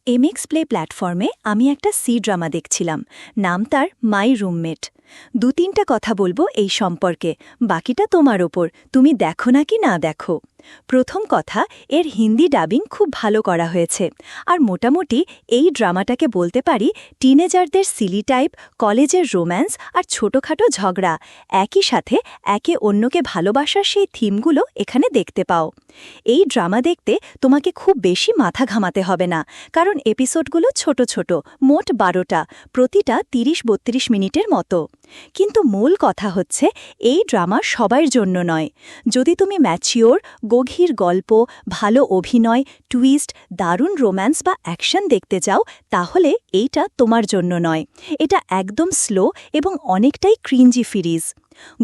MX play প্ল্যাটফর্মে আমি একটা সি ড্রামা দেখছিলাম। নাম তার মাই রুমমেট। ২-৩টা কথা বলবো এই সম্পর্কে, বাকিটা তোমার ওপর, তুমি দেখো নাকি না দেখো। প্রথম কথা, এর হিন্দি ডাবিং খুব ভালো করা হয়েছে। আর মোটামুটি এই ড্রামাটাকে বলতে পারি টিনেজারদের সিলি টাইপ, কলেজের রোম্যান্স আর ছোটখাটো ঝগড়া একই সাথে একে অন্যকে ভালোবাসার সেই থিমগুলো এখানে দেখতে পাও। এই ড্রামা দেখতে তোমাকে খুব বেশি মাথা ঘামাতে হবে না, কারণ এপিসোডগুলো ছোট ছোট, মোট ১২টা, প্রতিটা ৩০-৩২ মিনিটের মতো। কিন্তু মূল কথা হচ্ছে, এই ড্রামা সবার জন্য নয়। যদি তুমি ম্যাচিওর, গভীর গল্প, ভালো অভিনয়, টুইস্ট, দারুণ রোম্যান্স বা অ্যাকশন দেখতে চাও, তাহলে এইটা তোমার জন্য নয়। এটা একদম স্লো এবং অনেকটাই ক্রিঞ্জি সিরিজ।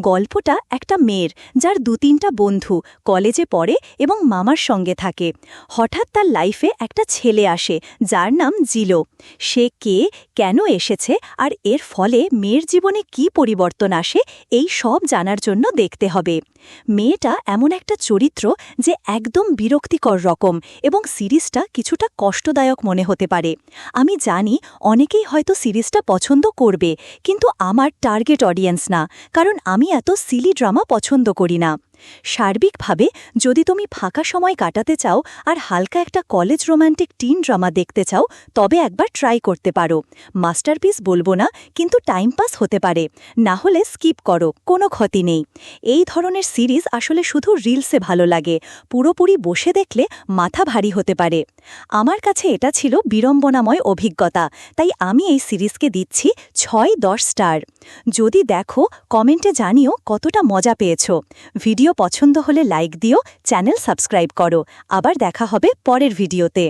গল্পটা একটা মেয়ের, যার ২-৩টা বন্ধু কলেজে পড়ে এবং মামার সঙ্গে থাকে। হঠাৎ তার লাইফে একটা ছেলে আসে যার নাম জিলো। সে কে, কেন এসেছে আর এর ফলে মেয়ের জীবনে কি পরিবর্তন আসে, এই সব জানার জন্য দেখতে হবে। মেয়েটা এমন একটা চরিত্র যে একদম বিরক্তিকর রকম, এবং সিরিজটা কিছুটা কষ্টদায়ক মনে হতে পারে। আমি জানি অনেকেই হয়তো সিরিজটা পছন্দ করবে, কিন্তু আমার টার্গেট অডিয়েন্স না, কারণ আমি এত সিলি ড্রামা পছন্দ করি না। সার্বিকভাবে যদি তুমি ফাঁকা সময় কাটাতে চাও আর হালকা একটা কলেজ রোম্যান্টিক টিন ড্রামা দেখতে চাও, তবে একবার ট্রাই করতে পারো। মাস্টারপিস বলবো না, কিন্তু টাইম পাস হতে পারে। না হলে স্কিপ করো, কোনো ক্ষতি নেই। এই ধরনের সিরিজ আসলে শুধু রিলসে ভালো লাগে, পুরোপুরি বসে দেখলে মাথা ভারী হতে পারে। আমার কাছে এটা ছিল বিড়ম্বনাময় অভিজ্ঞতা, তাই আমি এই সিরিজকে দিচ্ছি ৬-১০ স্টার। যদি দেখো, কমেন্টে জানিও কতটা মজা পেয়েছো। ভিডিও পছন্দ হলে লাইক দিও, চ্যানেল সাবস্ক্রাইব করো। আবার দেখা হবে পরের ভিডিওতে।